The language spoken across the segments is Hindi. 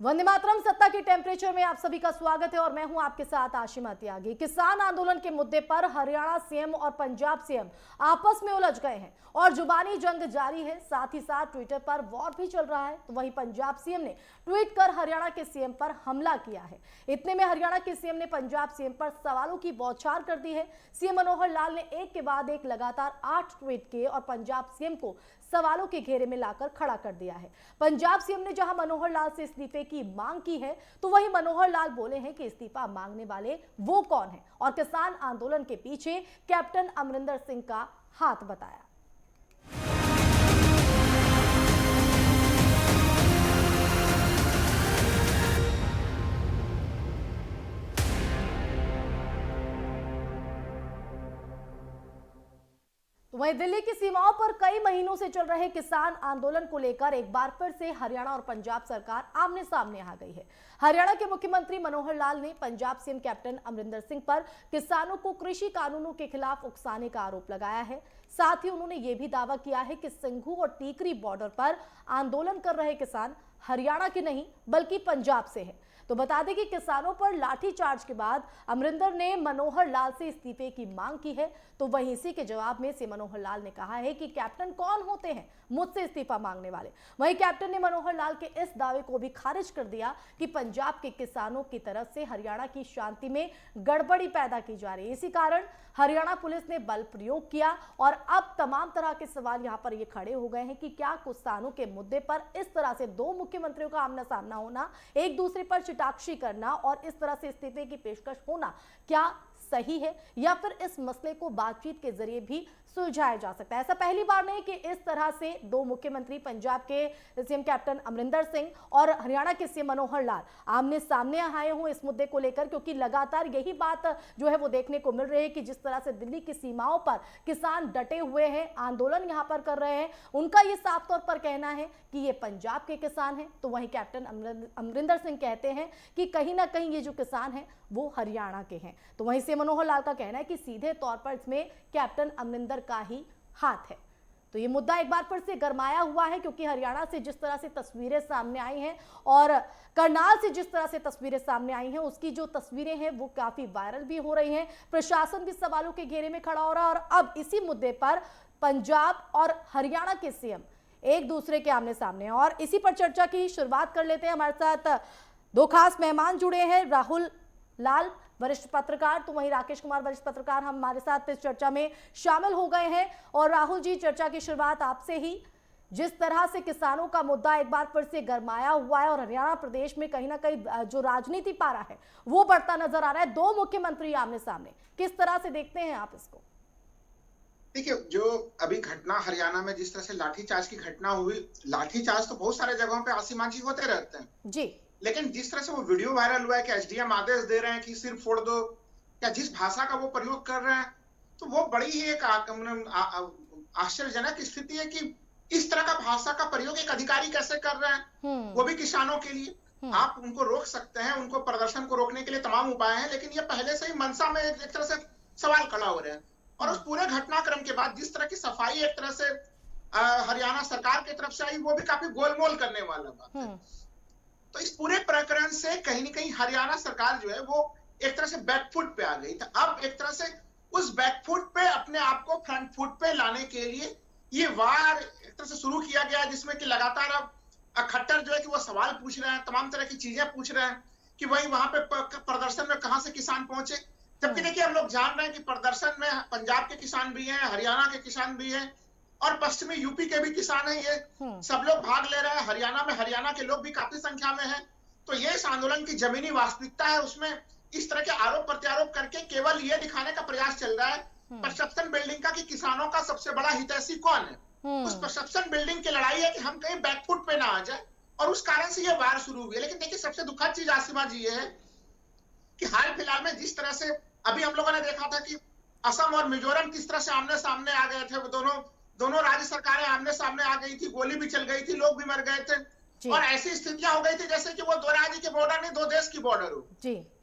वंदे मातरम। सत्ता की टेम्परेचर में आप सभी का स्वागत है और मैं हूं आपके साथ आशिमा त्यागी। किसान आंदोलन के मुद्दे पर हरियाणा सीएम और पंजाब सीएम आपस में उलझ गए हैं और जुबानी जंग जारी है। साथ ही साथ ट्विटर पर वॉर भी चल रहा है। तो वहीं पंजाब सीएम ने ट्वीट कर हरियाणा के सीएम पर हमला किया है। इतने में हरियाणा के सीएम ने पंजाब सीएम पर सवालों की बौछार कर दी है। सीएम मनोहर लाल ने एक के बाद एक लगातार 8 ट्वीट किए और पंजाब सीएम को सवालों के घेरे में लाकर खड़ा कर दिया है। पंजाब सीएम ने जहां मनोहर लाल से इस्तीफे की मांग की है, तो वहीं मनोहर लाल बोले हैं कि इस्तीफा मांगने वाले वो कौन है और किसान आंदोलन के पीछे कैप्टन अमरिंदर सिंह का हाथ बताया। वहीं दिल्ली की सीमाओं पर कई महीनों से चल रहे किसान आंदोलन को लेकर एक बार फिर से हरियाणा और पंजाब सरकार आमने सामने आ गई है। हरियाणा के मुख्यमंत्री मनोहर लाल ने पंजाब सीएम कैप्टन अमरिंदर सिंह पर किसानों को कृषि कानूनों के खिलाफ उकसाने का आरोप लगाया है। साथ ही उन्होंने ये भी दावा किया है कि सिंघू और टीकरी बॉर्डर पर आंदोलन कर रहे किसान हरियाणा के नहीं बल्कि पंजाब से है। तो बता दें कि किसानों पर लाठीचार्ज के बाद अमरिंदर ने मनोहर लाल से इस्तीफे की मांग की है। तो वहीं इसी के जवाब में से मनोहर लाल ने कहा है कि कैप्टन कौन होते हैं मुझसे इस्तीफा मांगने वाले। वहीं कैप्टन ने मनोहर लाल के इस दावे को भी खारिज कर दिया कि पंजाब के किसानों की तरफ से हरियाणा की शांति में गड़बड़ी पैदा की जा रही है। इसी कारण हरियाणा पुलिस ने बल प्रयोग किया और अब तमाम तरह के सवाल यहां पर ये खड़े हो गए हैं कि क्या किसानों के मुद्दे पर इस तरह से दो मुख्यमंत्रियों का आमना सामना होना, एक दूसरे पर चिटाक्षी करना और इस तरह से इस्तीफे की पेशकश होना क्या सही है या फिर इस मसले को बातचीत के जरिए भी सुलझाया जा सकता है। ऐसा पहली बार नहीं कि इस तरह से दो मुख्यमंत्री पंजाब के सीएम कैप्टन अमरिंदर सिंह और हरियाणा के सीएम मनोहर लाल आमने सामने आए हों इस मुद्दे को लेकर, क्योंकि लगातार यही बात जो है वो देखने को मिल रही है कि जिस तरह से दिल्ली की सीमाओं पर किसान डटे हुए हैं, आंदोलन यहां पर कर रहे हैं, उनका ये साफ तौर पर कहना है कि ये पंजाब के किसान हैं। तो वहीं कैप्टन अमरिंदर सिंह कहते हैं कि कहीं ना कहीं ये जो किसान हैं वो हरियाणा के हैं। तो वहीं से मनोहर लाल का कहना है कि सीधे तौर पर इसमें कैप्टन अमरिंदर का ही हाथ है। तो ये मुद्दा एक बार फिर से गरमाया हुआ है, क्योंकि हरियाणा से जिस तरह से तस्वीरें सामने आई हैं और करनाल से जिस तरह से तस्वीरें सामने आई हैं, उसकी जो तस्वीरें हैं वो काफी वायरल भी हो रही हैं। प्रशासन भी सवालों के घेरे में खड़ा हो रहा है और अब इसी मुद्दे पर पंजाब और हरियाणा के सीएम एक दूसरे के आमने सामने हैं और इसी पर चर्चा की शुरुआत कर लेते हैं। हमारे साथ दो खास मेहमान जुड़े हैं, राहुल लाल वरिष्ठ पत्रकार, तो वहीं राकेश कुमार वरिष्ठ पत्रकार हमारे साथ इस चर्चा में शामिल हो गए हैं। और राहुल जी, चर्चा की शुरुआत आपसे ही। जिस तरह से किसानों का मुद्दा एक बार फिर से गरमाया हुआ है और हरियाणा प्रदेश में कहीं ना कहीं जो राजनीति पारा है वो बढ़ता नजर आ रहा है, दो मुख्यमंत्री आमने सामने, किस तरह से देखते हैं आप इसको? देखिए, जो अभी घटना हरियाणा में जिस तरह से लाठीचार्ज की घटना हुई, लाठीचार्ज तो बहुत सारे जगहों पे आसिमा जी होते रहते हैं जी, लेकिन जिस तरह से वो वीडियो वायरल हुआ है कि एसडीएम आदेश दे रहे हैं कि सिर फोड़ दो, या जिस भाषा का वो प्रयोग कर रहे हैं, तो वो बड़ी ही एक आश्चर्यजनक स्थिति है कि इस तरह का भाषा का प्रयोग एक अधिकारी कैसे कर रहे हैं, वो भी किसानों के लिए। आप उनको रोक सकते हैं, उनको प्रदर्शन को रोकने के लिए तमाम उपाय हैं, लेकिन ये पहले से ही मंशा में एक तरह से सवाल खड़ा हो रहे हैं। और उस पूरे घटनाक्रम के बाद जिस तरह की सफाई एक तरह से हरियाणा सरकार की तरफ से आई, वो भी काफी गोलमोल करने वाला बात है। तो इस पूरे प्रकरण से कहीं ना कहीं हरियाणा सरकार जो है वो एक तरह से बैकफुट पे आ गई। तो अब एक तरह से उस बैकफुट पे अपने आप को फ्रंट फुट पे लाने के लिए ये वार एक तरह से शुरू किया गया, जिसमें कि लगातार अब खट्टर जो है कि वो सवाल पूछ रहे हैं, तमाम तरह की चीजें पूछ रहे हैं कि वही वहां पे प्रदर्शन में कहां से किसान पहुंचे। जबकि देखिए, हम लोग जान रहे हैं कि प्रदर्शन में पंजाब के किसान भी हैं, हरियाणा के किसान भी हैं और पश्चिमी यूपी के भी किसान हैं। ये सब लोग भाग ले रहे हैं। हरियाणा में हरियाणा के लोग भी काफी संख्या में हैं। तो ये इस आंदोलन की जमीनी वास्तविकता है, उसमें इस तरह के आरोप प्रत्यारोप करके केवल ये दिखाने का प्रयास चल रहा है परसेप्शन बिल्डिंग का कि किसानों का सबसे बड़ा हितैषी कौन है। उस परसेप्शन बिल्डिंग की लड़ाई है कि हम कहीं बैकफुट पे ना आ जाए, और उस कारण से ये वार शुरू हुई है। लेकिन देखिए, सबसे दुखद चीज आसिमा जी ये है कि हाल फिलहाल में जिस तरह से अभी हम लोगों ने देखा था कि असम और मिजोरम किस तरह से आमने सामने आ गए थे, वो दोनों राज्य सरकारें आमने सामने आ गई थी, गोली भी चल गई थी, लोग भी मर गए थे और ऐसी स्थितियां हो गई थी जैसे कि वो दो राज्य के बॉर्डर नहीं, दो देश की बॉर्डर हो।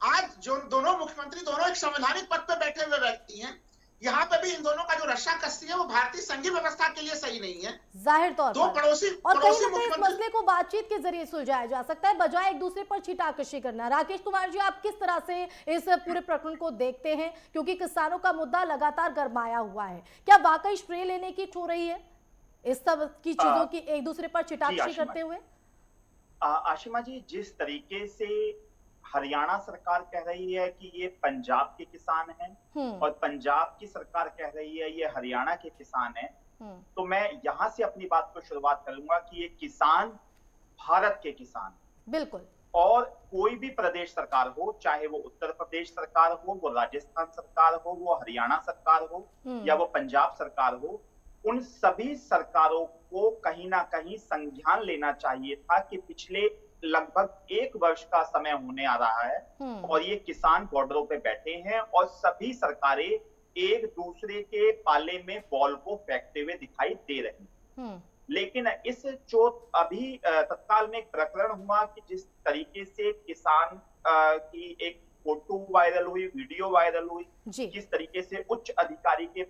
आज जो दोनों मुख्यमंत्री, दोनों एक संवैधानिक पद पे बैठे हुए व्यक्ति हैं, यहाँ पे भी इन दोनों का जो रस्साकसी है वो भारतीय संघीय व्यवस्था के लिए सही नहीं है। जाहिर तौर दो पर। पड़ोसी और कहीं पड़ोसी ना कहीं इस मुख्यमंत्री। मसले को बातचीत के जरिए सुलझाया जा सकता है, बजाय एक दूसरे पर छीटाकशी करना। राकेश कुमार जी, आप किस तरह से इस पूरे प्रकरण को देखते हैं, क्योंकि किसानों का मुद्दा लगातार गरमाया हुआ है? क्या वाकई श्रेय लेने की हो रही है इस सब की चीजों की, एक दूसरे पर छीटाकशी करते हुए? आशिमा जी, जिस तरीके से हरियाणा सरकार कह रही है कि ये पंजाब के किसान हैं और पंजाब की सरकार कह रही है ये हरियाणा के किसान हैं, तो मैं यहां से अपनी बात को शुरुआत करूंगा कि ये किसान भारत के किसान, बिल्कुल, और कोई भी प्रदेश सरकार हो, चाहे वो उत्तर प्रदेश सरकार हो, वो राजस्थान सरकार हो, वो हरियाणा सरकार हो या वो पंजाब सरकार हो, उन सभी सरकारों को कहीं ना कहीं संज्ञान लेना चाहिए था कि पिछले लगभग 1 वर्ष का समय होने आ रहा है और ये किसान बॉर्डरों पे बैठे हैं और सभी सरकारें एक दूसरे के पाले में बॉल को फेंकते हुए दिखाई दे रही हैं। लेकिन इस जो अभी तत्काल में एक प्रकरण हुआ कि जिस तरीके से किसान की एक फोटो वायरल हुई, वीडियो वायरल हुई, किस तरीके से उच्च अधिकारी के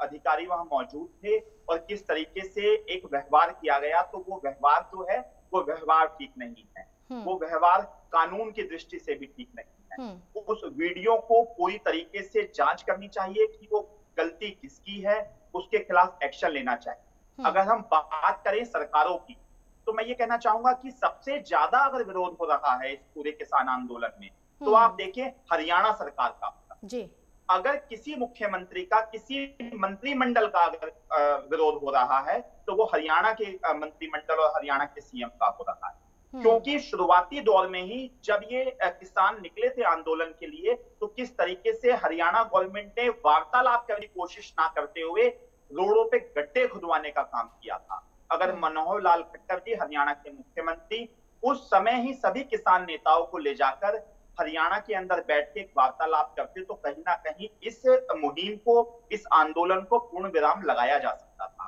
अधिकारी वहां मौजूद थे और किस तरीके से एक व्यवहार किया गया, तो वो व्यवहार जो है वो व्यवहार ठीक नहीं है, वो व्यवहार कानून की दृष्टि से भी ठीक नहीं है। उस वीडियो को पूरी तरीके से जांच करनी चाहिए कि वो गलती किसकी है, उसके खिलाफ एक्शन लेना चाहिए। अगर हम बात करें सरकारों की, तो मैं ये कहना चाहूंगा कि सबसे ज्यादा अगर विरोध हो रहा है इस पूरे किसान आंदोलन में, तो आप देखिए हरियाणा सरकार का जी। अगर किसी मुख्यमंत्री का, किसी मंत्रिमंडल का अगर विरोध हो रहा है, तो वो हरियाणा के मंत्रिमंडल और हरियाणा के सीएम का हो रहा है। क्योंकि शुरुआती दौर में ही जब ये किसान निकले थे आंदोलन के लिए, तो किस तरीके से हरियाणा गवर्नमेंट ने वार्तालाप करने की कोशिश ना करते हुए रोडों पे गड्ढे खुदवाने का काम किया था। अगर मनोहर लाल खट्टर जी, हरियाणा के मुख्यमंत्री, उस समय ही सभी किसान नेताओं को ले जाकर हरियाणा के अंदर बैठ के एक वार्तालाप करते, तो कहीं ना कहीं इस मुहिम को, इस आंदोलन को पूर्ण विराम लगाया जा सकता था।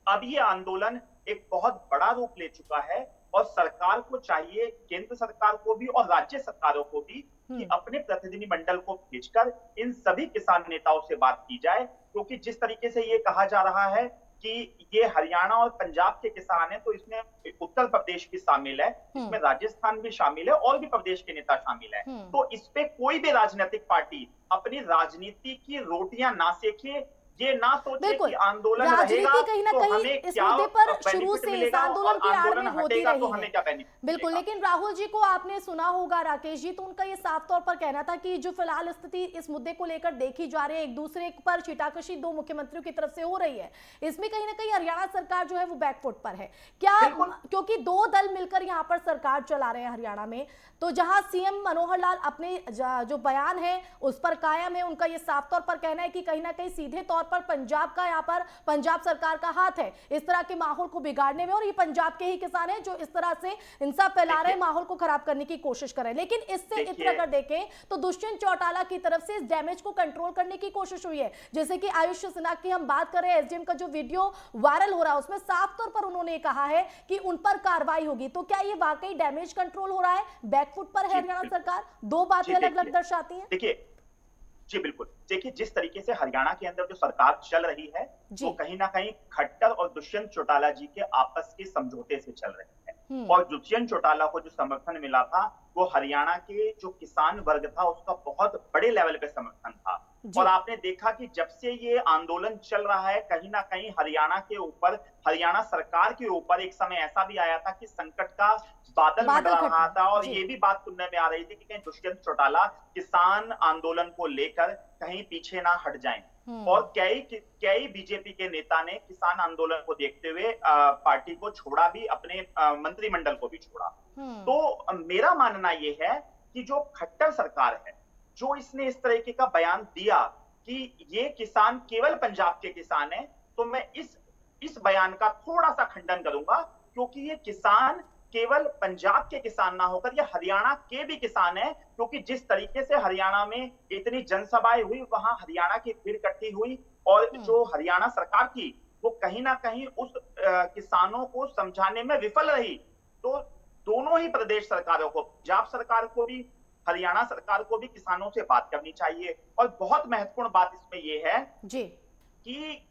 अब ये आंदोलन एक बहुत बड़ा रूप ले चुका है और सरकार को चाहिए, केंद्र सरकार को भी और राज्य सरकारों को भी, कि अपने प्रतिनिधिमंडल को भेजकर इन सभी किसान नेताओं से बात की जाए। क्योंकि जिस तरीके से ये कहा जा रहा है कि ये हरियाणा और पंजाब के किसान हैं, तो इसमें उत्तर प्रदेश भी शामिल है, इसमें राजस्थान भी शामिल है और भी प्रदेश के नेता शामिल है। तो इस पे कोई भी राजनीतिक पार्टी अपनी राजनीति की रोटियां ना सेके, ये ना सोचे कि आंदोलन रहेगा कहीं ना तो कहीं हमें इस क्या मुद्दे पर शुरू बेनिफिट से इस मिलेगा आंदोलन और की आड़ आंदोलन में होती हटेगा रही तो हमें क्या बेनिफिट बिल्कुल। लेकिन राहुल जी को आपने सुना होगा, राकेश जी, तो उनका ये साफ तौर पर कहना था कि जो फिलहाल स्थिति इस मुद्दे को लेकर देखी जा रही है, एक दूसरे पर छीटाकशी दो मुख्यमंत्रियों की तरफ से हो रही है, इसमें कहीं ना कहीं हरियाणा सरकार जो है वो बैकफुट पर है क्या? क्योंकि दो दल मिलकर यहाँ पर सरकार चला रहे हैं हरियाणा में, तो जहां सीएम मनोहर लाल अपने जो बयान है उस पर कायम है, उनका ये साफ तौर पर कहना है कि कहीं ना कहीं सीधे तौर पर पंजाब का, यहाँ पर पंजाब सरकार का हाथ है इस तरह के माहौल को बिगाड़ने में, और ये पंजाब के ही किसान हैं जो इस तरह से इंसाफ फैला रहे हैं, माहौल को खराब करने की कोशिश कर रहे हैं। लेकिन इससे इतर अगर देखें तो दुष्यंत चौटाला की तरफ से इस डैमेज को कंट्रोल करने की कोशिश हुई है। जैसे कि आयुष सिन्हा की हम बात कर रहे हैं, एसडीएम का जो वीडियो वायरल हो रहा है उसमें साफ तौर पर उन्होंने कहा है कि उन पर कार्रवाई होगी। तो क्या ये वाकई डैमेज कंट्रोल हो रहा है, बैकफुट पर है हरियाणा सरकार? दो बातें अलग अलग दर्शाती हैं। देखिए जी बिल्कुल, देखिए जिस तरीके से हरियाणा के अंदर जो सरकार चल रही है वो कहीं ना कहीं खट्टर और दुष्यंत चौटाला जी के आपस के समझौते से चल रही है, और दुष्यंत चौटाला को जो समर्थन मिला था वो हरियाणा के जो किसान वर्ग था उसका बहुत बड़े लेवल पे समर्थन था। और आपने देखा कि जब से ये आंदोलन चल रहा है, कहीं ना कहीं हरियाणा के ऊपर, हरियाणा सरकार के ऊपर एक समय ऐसा भी आया था कि संकट का बादल मंडरा रहा था, और ये भी बात सुनने में आ रही थी कि कहीं दुष्यंत चौटाला किसान आंदोलन को लेकर कहीं पीछे ना हट जाएं। और कई बीजेपी के नेता ने किसान आंदोलन को देखते हुए पार्टी को छोड़ा भी, अपने मंत्रिमंडल को भी छोड़ा। तो मेरा मानना यह है कि जो खट्टर सरकार है, जो इसने इस तरीके का बयान दिया कि ये किसान केवल पंजाब के किसान हैं, तो मैं इस बयान का थोड़ा सा खंडन करूंगा, क्योंकि ये किसान केवल पंजाब के किसान ना होकर ये हरियाणा के भी किसान हैं। क्योंकि जिस तरीके से हरियाणा में इतनी जनसभाएं हुई, वहां हरियाणा की भीड़ इकट्ठी हुई, और जो हरियाणा सरकार थी वो कहीं ना कहीं उस किसानों को समझाने में विफल रही। तो दोनों ही प्रदेश सरकारों को, पंजाब सरकार को भी हरियाणा सरकार को भी किसानों से बात करनी चाहिए। और बहुत महत्वपूर्ण बात इसमें यह है जी कि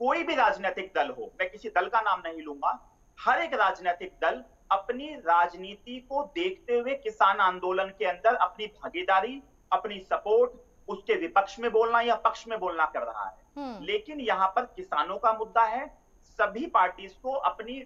कोई भी राजनीतिक दल हो, मैं किसी दल का नाम नहीं लूंगा, हर एक राजनीतिक दल अपनी राजनीति को देखते हुए किसान आंदोलन के अंदर अपनी भागीदारी, अपनी सपोर्ट, उसके विपक्ष में बोलना या पक्ष में बोलना कर रहा है। लेकिन यहां पर किसानों का मुद्दा है। सभी पार्टीज को अपनी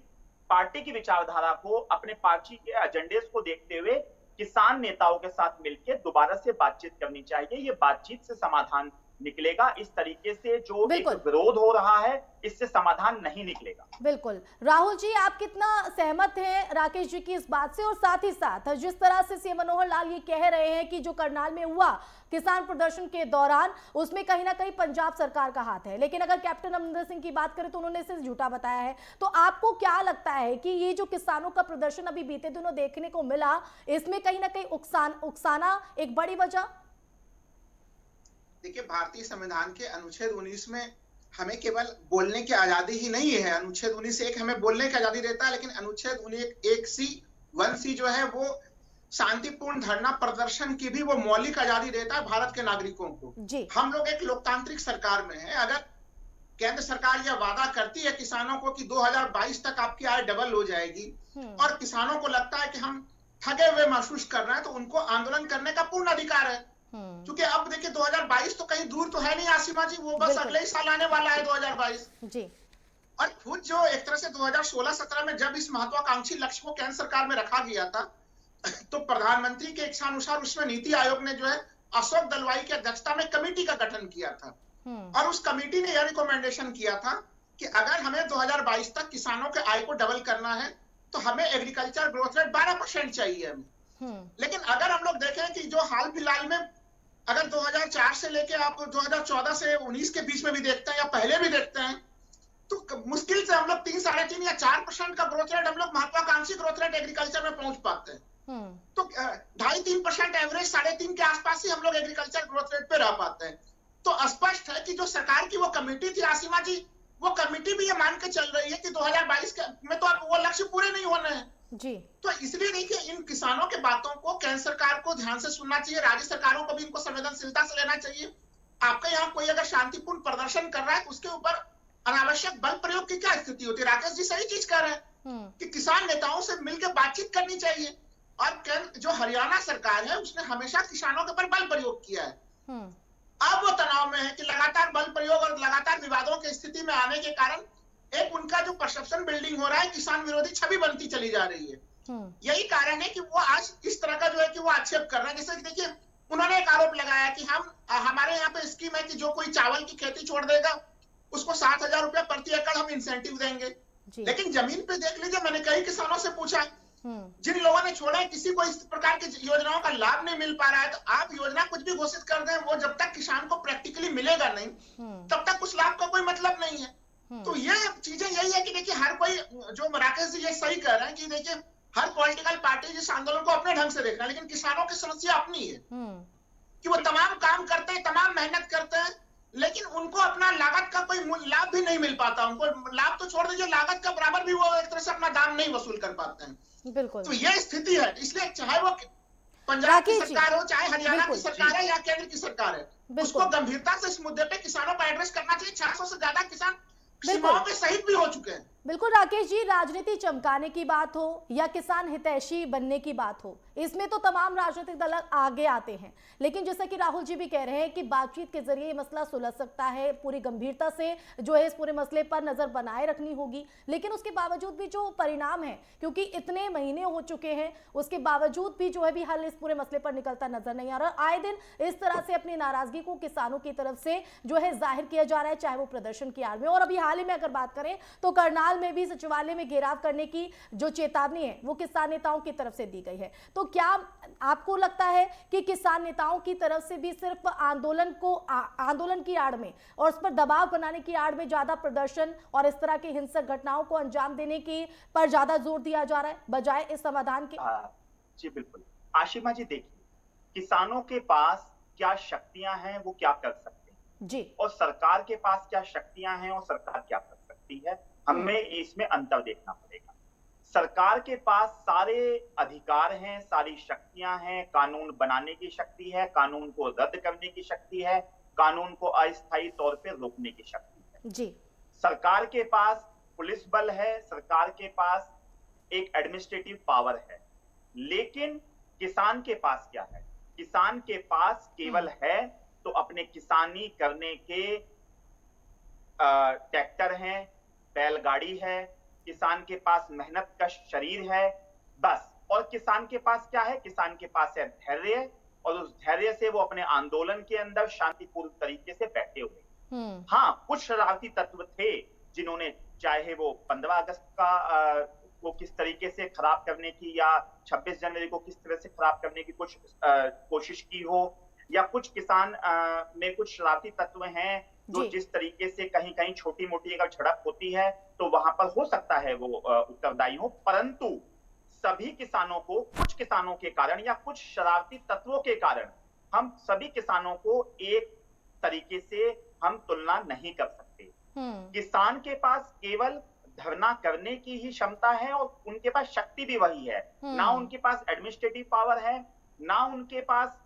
पार्टी की विचारधारा को, अपने पार्टी के एजेंडे को देखते हुए किसान नेताओं के साथ मिलकर दोबारा से बातचीत करनी चाहिए। ये बातचीत से समाधान निकलेगा। इस तरीके से जो एक विरोध हो रहा है, इससे समाधान नहीं निकलेगा। बिल्कुल। राहुल जी, आप कितना सहमत हैं राकेश जी की इस बात से? और साथ ही साथ जिस तरह से सीएम मनोहर लाल ये कह रहे हैं कि जो करनाल में हुआ किसान प्रदर्शन के दौरान, उसमें कहीं ना कहीं पंजाब सरकार का हाथ है, लेकिन अगर कैप्टन अमरिंदर सिंह की बात करें तो उन्होंने इसे झूठा बताया है। तो आपको क्या लगता है कि ये जो किसानों का प्रदर्शन अभी बीते दिनों देखने को मिला, इसमें कहीं ना कहीं उकसाना एक बड़ी वजह? देखिए, भारतीय संविधान के अनुच्छेद 19 में हमें केवल बोलने की आजादी ही नहीं है। अनुच्छेद 19(1) हमें बोलने की आजादी देता है, लेकिन अनुच्छेद 1C जो है वो शांतिपूर्ण धरना प्रदर्शन की भी वो मौलिक आजादी देता है भारत के नागरिकों को। हम लोग एक लोकतांत्रिक सरकार में है। अगर केंद्र सरकार यह वादा करती है किसानों को कि 2022 तक आपकी आय डबल हो जाएगी, और किसानों को लगता है कि हम ठगे हुए महसूस कर रहे हैं, तो उनको आंदोलन करने का पूर्ण अधिकार है। क्योंकि अब देखिए 2022 तो कहीं दूर तो है नहीं आसिमा जी, वो बस अगले ही साल आने वाला है 2022 जी। और खुद जो एक तरह से 2016-17 में जब इस महत्वाकांक्षी लक्ष्य को केंद्र सरकार में रखा गया था, तो प्रधानमंत्री के इच्छानुसार उसमें नीति आयोग ने जो है अशोक दलवाई की अध्यक्षता में कमेटी का गठन किया था। और उस कमेटी ने यह रिकमेंडेशन किया था कि अगर हमें 2022 तक किसानों के आय को डबल करना है, तो हमें एग्रीकल्चर ग्रोथ रेट 12% चाहिए हमें। लेकिन अगर हम लोग देखें कि जो हाल फिलहाल में अगर 2004 से लेके आप 2014 से 19 के बीच में भी देखते हैं या पहले भी देखते हैं, तो मुश्किल से हम लोग 3-3.5 या 4% का ग्रोथ रेट हम लोग महत्वाकांक्षी ग्रोथ रेट एग्रीकल्चर में पहुंच पाते हैं। तो 2.5-3% एवरेज 3.5 के आसपास ही हम लोग एग्रीकल्चर ग्रोथ रेट पे रह पाते हैं। तो स्पष्ट है कि जो सरकार की वो कमेटी थी आसिमा जी, वो कमेटी भी ये मान के चल रही है कि 2022 में तो अब वो लक्ष्य पूरे नहीं होने हैं जी। तो इसलिए नहीं कि इन किसानों के बातों को केंद्र सरकार को ध्यान से सुनना चाहिए, राज्य सरकारों को भी इनको संवेदनशीलता से लेना चाहिए। आपके यहाँ कोई अगर शांतिपूर्ण प्रदर्शन कर रहा है तो उसके ऊपर अनावश्यक बल प्रयोग की क्या स्थिति होती है? राकेश जी सही चीज कह रहे हैं कि किसान नेताओं से मिलकर बातचीत करनी चाहिए। और जो हरियाणा सरकार है उसने हमेशा किसानों के ऊपर बल प्रयोग किया है। अब वो तनाव में है कि लगातार बल प्रयोग और लगातार विवादों की स्थिति में आने के कारण एक उनका जो परसेप्शन बिल्डिंग हो रहा है, किसान विरोधी छवि बनती चली जा रही है। यही कारण है कि वो आज इस तरह का जो है कि वो आक्षेप कर रहे हैं। जैसे कि देखिए, उन्होंने एक आरोप लगाया कि हमारे यहाँ पे स्कीम है कि जो कोई चावल की खेती छोड़ देगा उसको 7,000 रुपया प्रति एकड़ हम इंसेंटिव देंगे। लेकिन जमीन पे देख लीजिए, मैंने कई किसानों से पूछा, जिन लोगों ने छोड़ा है किसी को इस प्रकार की योजनाओं का लाभ नहीं मिल पा रहा है। तो आप योजना कुछ भी घोषित कर दें, वो जब तक किसान को प्रैक्टिकली मिलेगा नहीं, तब तक उस लाभ का कोई मतलब नहीं है। तो ये चीजें यही है कि देखिए, हर कोई, जो राकेश जी ये सही कह रहे हैं कि देखिए हर पॉलिटिकल पार्टी जिस आंदोलन को अपने ढंग से देख रहा है, लेकिन किसानों की समस्या अपनी है कि वो तमाम काम करते हैं, तमाम मेहनत करते हैं, लेकिन उनको अपना लागत का कोई लाभ भी नहीं मिल पाता। उनको लाभ तो छोड़ दीजिए, लागत का बराबर भी वो एक तरह से अपना दाम नहीं वसूल कर पाते हैं। बिल्कुल। तो ये स्थिति है। इसलिए चाहे वो पंजाब की सरकार हो, चाहे हरियाणा की सरकार है या केंद्र की सरकार है, उसको गंभीरता से इस मुद्दे पे किसानों को एड्रेस करना चाहिए। 400 से ज्यादा किसान सीमाओं पे शहीद भी हो चुके हैं। बिल्कुल राकेश जी, राजनीति चमकाने की बात हो या किसान हितैषी बनने की बात हो, इसमें तो तमाम राजनीतिक दल आगे आते हैं, लेकिन जैसा कि राहुल जी भी कह रहे हैं कि बातचीत के जरिए ये मसला सुलझ सकता है। पूरी गंभीरता से जो है इस पूरे मसले पर नजर बनाए रखनी होगी, लेकिन उसके बावजूद भी जो परिणाम है, क्योंकि इतने महीने हो चुके हैं, उसके बावजूद भी जो है भी हल इस पूरे मसले पर निकलता नजर नहीं आ रहा। आए दिन इस तरह से अपनी नाराजगी को किसानों की तरफ से जो है जाहिर किया जा रहा है, चाहे वो प्रदर्शन की आड़ में। और अभी हाल ही में अगर बात करें तो करनाल में भी सचिवालय में घेराव करने की जो चेतावनी है वो किसान नेताओं की तरफ से दी गई है। तो क्या आपको लगता है कि किसान नेताओं की तरफ से भी सिर्फ आंदोलन की आड़ में और उस पर दबाव बनाने की आड़ में ज्यादा प्रदर्शन और इस तरह की हिंसक घटनाओं को अंजाम देने की पर ज्यादा जोर दिया जा रहा है बजाय इस समाधान के? जी बिल्कुल आशिमा जी, देखिए किसानों के पास क्या शक्तियां हैं, वो क्या कर सकते हैं जी, और सरकार के पास क्या शक्तियां हैं और सरकार क्या कर सकती है, हमें इसमें अंतर देखना पड़ेगा। सरकार के पास सारे अधिकार हैं, सारी शक्तियां हैं, कानून बनाने की शक्ति है, कानून को रद्द करने की शक्ति है, कानून को अस्थायी तौर पे रोकने की शक्ति है। जी। सरकार के पास पुलिस बल है, सरकार के पास एक एडमिनिस्ट्रेटिव पावर है, लेकिन किसान के पास क्या है? किसान के पास केवल है तो अपने किसानी करने के ट्रैक्टर हैं, बैलगाड़ी है, किसान के पास मेहनत का शरीर है, बस। और किसान के पास क्या है? किसान के पास है धैर्य, और उस धैर्य से वो अपने आंदोलन के अंदर शांतिपूर्ण तरीके से बैठे हुए। हाँ, कुछ शरारती तत्व थे जिन्होंने, चाहे वो 15 अगस्त का को किस तरीके से खराब करने की, या 26 जनवरी को किस तरह से खराब करने की कुछ कोशिश की हो, या कुछ किसान में कुछ शरारती तत्व हैं जो जिस तरीके से कहीं कहीं छोटी मोटी अगर झड़प होती है तो वहां पर हो सकता है वो उत्तरदायी हो, परंतु सभी किसानों को, कुछ किसानों के कारण या कुछ शरारती तत्वों के कारण, हम सभी किसानों को एक तरीके से हम तुलना नहीं कर सकते। किसान के पास केवल धरना करने की ही क्षमता है और उनके पास शक्ति भी वही है, ना उनके पास एडमिनिस्ट्रेटिव पावर है, ना उनके पास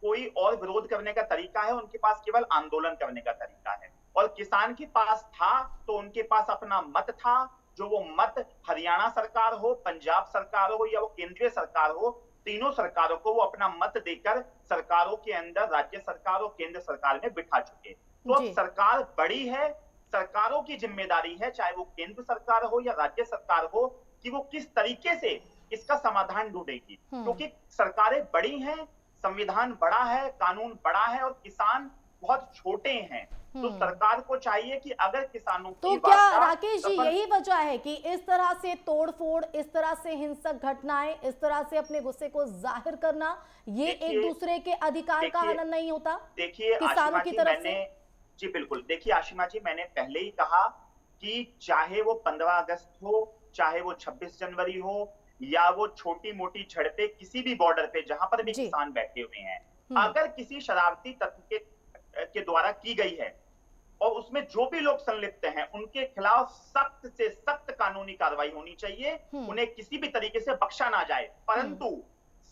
कोई और विरोध करने का तरीका है, उनके पास केवल आंदोलन करने का तरीका है। और किसान के पास था तो उनके पास अपना मत था, जो वो मत हरियाणा सरकार हो, पंजाब सरकार हो या वो केंद्रीय सरकार हो, तीनों सरकारों को वो अपना मत देकर सरकारों के अंदर, राज्य सरकार और केंद्र सरकार में बिठा चुके। तो अब सरकार बड़ी है, सरकारों की जिम्मेदारी है, चाहे वो केंद्र सरकार हो या राज्य सरकार हो, कि वो किस तरीके से इसका समाधान ढूंढेगी, क्योंकि सरकारें बड़ी हैं, संविधान बड़ा है, कानून बड़ा है और किसान बहुत छोटे हैं। तो सरकार को चाहिए कि अगर किसानों की तो क्या राकेश जी यही वजह है कि इस तरह से तोड़फोड़, इस तरह से हिंसक घटनाएं, इस तरह से अपने गुस्से को जाहिर करना, ये एक दूसरे के अधिकार का हनन नहीं होता? देखिए किसानों की तरफ से। जी बिल्कुल, देखिए आशिमा जी, मैंने पहले ही कहा कि चाहे वो 15 अगस्त हो, चाहे वो 26 जनवरी हो, या वो छोटी मोटी झड़पें किसी भी बॉर्डर पे जहां पर भी किसान बैठे हुए हैं, अगर किसी शरारती तत्व के द्वारा की गई है और उसमें जो भी लोग संलिप्त हैं उनके खिलाफ सख्त से सख्त कानूनी कार्रवाई होनी चाहिए, उन्हें किसी भी तरीके से बख्शा ना जाए, परंतु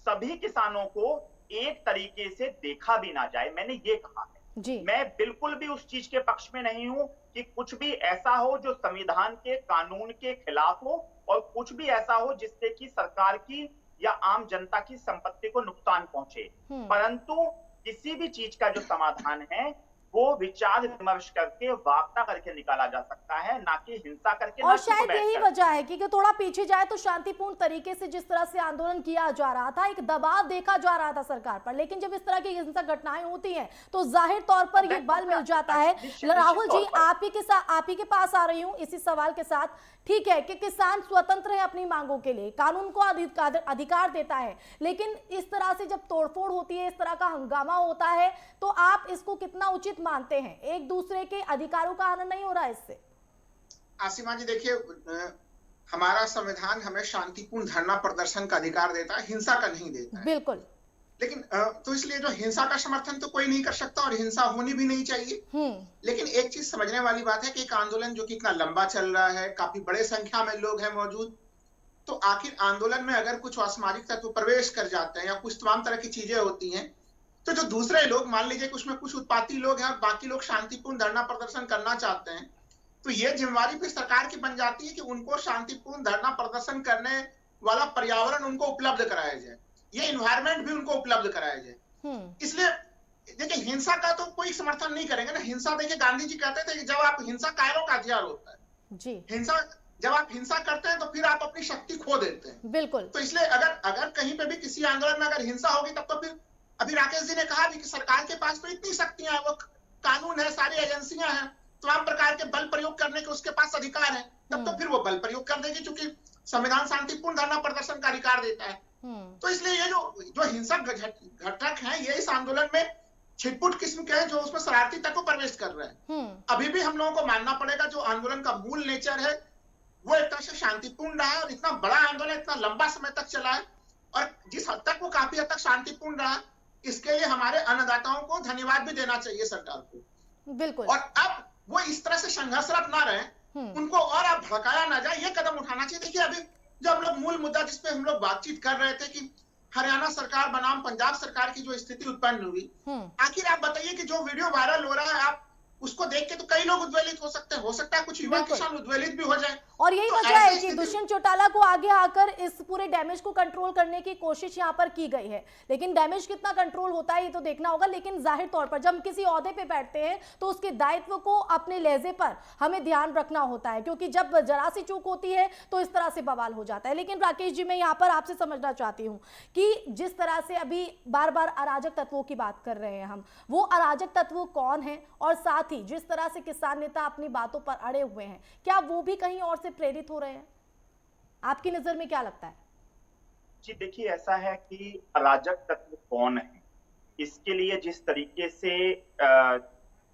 सभी किसानों को एक तरीके से देखा भी ना जाए, मैंने ये कहा है। मैं बिल्कुल भी उस चीज के पक्ष में नहीं हूं कि कुछ भी ऐसा हो जो संविधान के, कानून के खिलाफ हो, और कुछ भी ऐसा हो जिससे कि सरकार की या आम जनता की संपत्ति को नुकसान पहुंचे, परंतु किसी भी चीज का जो समाधान है वो विचार विमर्श करके, वार्ता करके निकाला जा सकता है, ना कि हिंसा करके। और शायद यही वजह है कि थोड़ा पीछे जाए तो शांतिपूर्ण तरीके से जिस तरह से आंदोलन किया जा रहा था, एक दबाव देखा जा रहा था सरकार पर, लेकिन जब इस तरह की हिंसक घटनाएं होती हैं तो जाहिर तौर पर ये बल मिल जाता है। राहुल जी, आप ही के पास आ रही हूँ इसी सवाल के साथ। ठीक है कि किसान स्वतंत्र है अपनी मांगों के लिए, कानून को अधिकार देता है, लेकिन इस तरह से जब तोड़फोड़ होती है, इस तरह का हंगामा होता है, तो आप इसको कितना उचित मानते हैं? एक दूसरे के अधिकारों का हनन नहीं हो रहा है इससे? आसिमा जी देखिए, हमारा संविधान हमें शांतिपूर्ण धरना प्रदर्शन का अधिकार देता है, हिंसा का नहीं देता है। बिल्कुल। लेकिन तो इसलिए जो हिंसा का समर्थन तो कोई नहीं कर सकता और हिंसा होनी भी नहीं चाहिए। लेकिन एक चीज समझने वाली बात है कि एक आंदोलन जो कि इतना लंबा चल रहा है, काफी बड़े संख्या में लोग हैं मौजूद, तो आखिर आंदोलन में अगर कुछ असामाजिक तत्व प्रवेश कर जाते हैं या कुछ तमाम तरह की चीजें होती हैं, तो जो दूसरे लोग, मान लीजिए कि उसमें कुछ उत्पाती लोग हैं और बाकी लोग शांतिपूर्ण धरना प्रदर्शन करना चाहते हैं, तो ये जिम्मेवारी फिर सरकार की बन जाती है कि उनको शांतिपूर्ण धरना प्रदर्शन करने वाला पर्यावरण उनको उपलब्ध कराया जाए, ये इन्वायरमेंट भी उनको उपलब्ध कराया जाए। इसलिए देखिए, हिंसा का तो कोई समर्थन नहीं करेंगे ना। हिंसा, देखिए गांधी जी कहते थे कि जब आप हिंसा कायरों का हथियार होता है जी। हिंसा, जब आप हिंसा करते हैं तो फिर आप अपनी शक्ति खो देते हैं। बिल्कुल। तो इसलिए अगर कहीं पे भी किसी आंदोलन में अगर हिंसा होगी, तब तो फिर, अभी राकेश जी ने कहा भी कि सरकार के पास तो इतनी शक्तियां हैं, वो कानून है, सारी एजेंसियां हैं, तमाम प्रकार के बल प्रयोग करने के उसके पास अधिकार है, तब तो फिर वो बल प्रयोग कर देगी, क्योंकि संविधान शांतिपूर्ण धरना प्रदर्शन का अधिकार देता है। तो इसलिए ये जो हिंसक घटक हैं, ये इस आंदोलन में छिटपुट किस्म के हैं, जो उसमें शरारती तत्व प्रवेश कर रहे हैं। अभी भी हम लोगों को मानना पड़ेगा जो आंदोलन का मूल नेचर है वो एक तरह से शांतिपूर्ण रहा है, और इतना बड़ा आंदोलन इतना लंबा समय तक चला है, और जिस हद तक वो काफी हद तक शांतिपूर्ण रहा, इसके लिए हमारे अन्नदाताओं को धन्यवाद भी देना चाहिए सरकार को। बिल्कुल। और अब वो इस तरह से संघर्षरत ना रहे उनको और आप भड़काया ना जाए, ये कदम उठाना चाहिए। देखिए अभी जो हम लोग मूल मुद्दा जिस पे हम लोग बातचीत कर रहे थे कि हरियाणा सरकार बनाम पंजाब सरकार की जो स्थिति उत्पन्न हुई, आखिर आप बताइए कि जो वीडियो वायरल हो रहा है, आप उसको देख के तो कई लोग उद्वेलित हो सकते हैं, हो सकता है कुछ युवा किसान उद्वेलित भी हो जाए। और यही तो वजह है ऐसी कि स्थिति दुष्यंत चौटाला को आगे आकर इस पूरे डैमेज को कंट्रोल करने की कोशिश यहां पर की गई है, लेकिन डैमेज कितना कंट्रोल होता है ये तो देखना होगा। लेकिन जाहिर तौर पर जब हम किसी ओहदे पे बैठते हैं तो उसके दायित्व को अपने लहजे पर हमें ध्यान रखना होता है, क्योंकि जब जरा सी चूक होती है तो इस तरह से बवाल हो जाता है। लेकिन राकेश जी, मैं यहाँ पर आपसे समझना चाहती हूँ कि जिस तरह से अभी बार बार अराजक तत्वों की बात कर रहे हैं हम, वो अराजक तत्व कौन है, और साथ ही जिस तरह से किसान नेता अपनी बातों पर अड़े हुए हैं, क्या वो भी कहीं और से प्रेरित हो रहे हैं? आपकी नजर में क्या लगता है? जी देखिए, ऐसा है कि अराजक तत्व कौन है, इसके लिए जिस तरीके से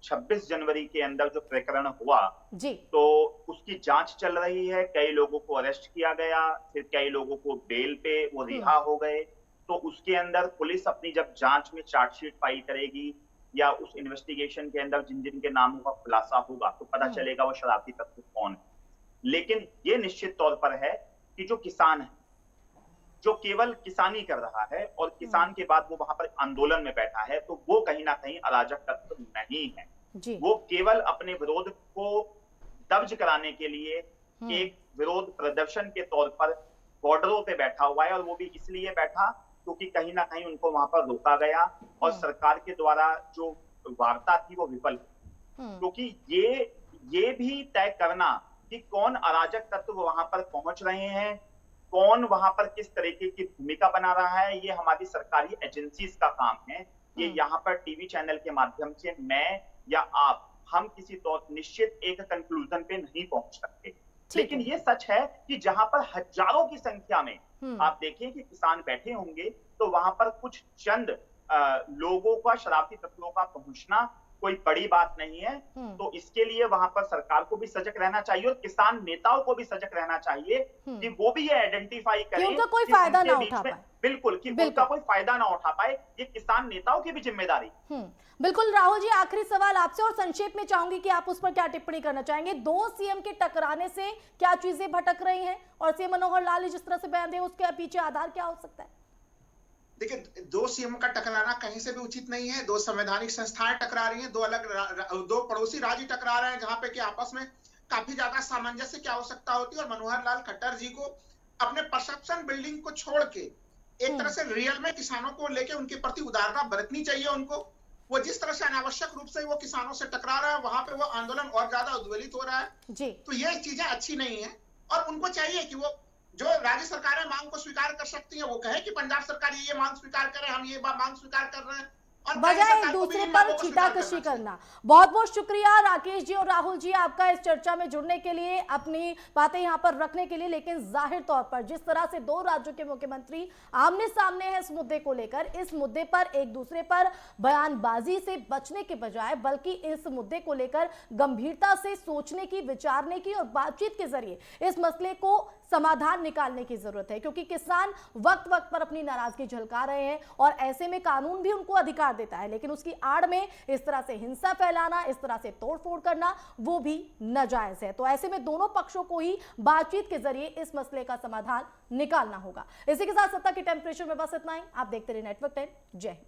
26 जनवरी के अंदर जो प्रकरण हुआ जी, तो उसकी जांच चल रही है। कई लोगों को अरेस्ट किया गया, फिर कई लोगों को बेल पे वो रिहा हो गए। तो उसके अंदर पुलिस अपनी जब जांच में चार्जशीट फाइल करेगी या उस इन्वेस्टिगेशन के अंदर जिन जिन के नामों का खुलासा होगा तो पता चलेगा वो शरारती तत्व कौन है। लेकिन ये निश्चित तौर पर है कि जो किसान है, जो केवल किसानी कर रहा है और किसान के बाद वो वहां पर आंदोलन में बैठा है, तो वो कहीं ना कहीं अराजक तत्व नहीं है। वो केवल अपने विरोध को दर्ज कराने के लिए एक विरोध प्रदर्शन के तौर पर बॉर्डरों पे बैठा हुआ है, और वो भी इसलिए बैठा क्योंकि कहीं ना कहीं उनको वहां पर रोका गया और सरकार के द्वारा जो वार्ता थी वो विफल हुई। क्योंकि ये भी तय करना कि कौन अराजक तत्व वहां पर पहुंच रहे हैं, कौन वहां पर किस तरीके की भूमिका बना रहा है, ये हमारी सरकारी एजेंसीज का काम है। ये यहाँ पर टीवी चैनल के माध्यम से मैं या आप, हम किसी तौर निश्चित एक कंक्लूजन पे नहीं पहुंच सकते। लेकिन ये सच है कि जहां पर हजारों की संख्या में आप देखिए कि किसान बैठे होंगे, तो वहां पर कुछ चंद लोगों का, शरारती तत्वों का पहुंचना कोई बड़ी बात नहीं है। तो इसके लिए वहां पर सरकार को भी सजग रहना चाहिए और किसान नेताओं को भी सजग रहना चाहिए कि वो भी ये आइडेंटिफाई करें कि उनका कोई फायदा ना उठा पाए। बिल्कुल, कि उनका कोई फायदा ना उठा पाए, ये किसान नेताओं की भी जिम्मेदारी। बिल्कुल। राहुल जी, आखिरी सवाल आपसे और संक्षेप में चाहूंगी कि आप उस पर क्या टिप्पणी करना चाहेंगे। दो सीएम के टकराने से क्या चीजें भटक रही हैं, और सीएम मनोहर लाल ने जिस तरह से बयान दिया उसके पीछे आधार क्या हो सकता है? देखिए, दो सीएम का टकराना कहीं से भी उचित नहीं है। दो संवैधानिक संस्थाएं टकरा रही हैं, दो पड़ोसी राज्य टकरा रहे हैं, जहां पे कि आपस में काफी ज्यादा सामंजस्य की आवश्यकता होती है। और मनोहर लाल खट्टर जी को अपने परसेप्शन बिल्डिंग को छोड़ के एक तरह से रियल में किसानों को लेके उनके प्रति उदारता बरतनी चाहिए उनको। वो जिस तरह से अनावश्यक रूप से वो किसानों से टकरा रहा है, वहां पे वो आंदोलन और ज्यादा उद्वेलित हो रहा है जी। तो ये चीजें अच्छी नहीं है, और उनको चाहिए कि वो जो राज्य सरकारें मांग को स्वीकार कर सकती हैं, वो कहे कि पंजाब सरकार ये मांग स्वीकार करे, हम ये मांग स्वीकार कर रहे हैं, और बजाय एक दूसरे पर छीटाकशी करना। बहुत बहुत शुक्रिया राकेश जी और राहुल जी आपका इस चर्चा में जुड़ने के लिए, अपनी बातें यहां पर रखने के लिए। लेकिन जाहिर तौर पर जिस तरह से दो राज्यों के मुख्यमंत्री आमने सामने हैं इस मुद्दे को लेकर, इस मुद्दे पर एक दूसरे पर बयानबाजी से बचने के बजाय बल्कि इस मुद्दे को लेकर गंभीरता से सोचने की, विचारने की और बातचीत के जरिए इस मसले को समाधान निकालने की जरूरत है। क्योंकि किसान वक्त वक्त पर अपनी नाराजगी झलका रहे हैं और ऐसे में कानून भी उनको अधिकार देता है, लेकिन उसकी आड़ में इस तरह से हिंसा फैलाना, इस तरह से तोड़फोड़ करना, वो भी नाजायज है। तो ऐसे में दोनों पक्षों को ही बातचीत के जरिए इस मसले का समाधान निकालना होगा। इसी के साथ सत्ता के टेम्परेचर में बस इतना ही। आप देखते रहिए नेटवर्क 10। जय हिंद।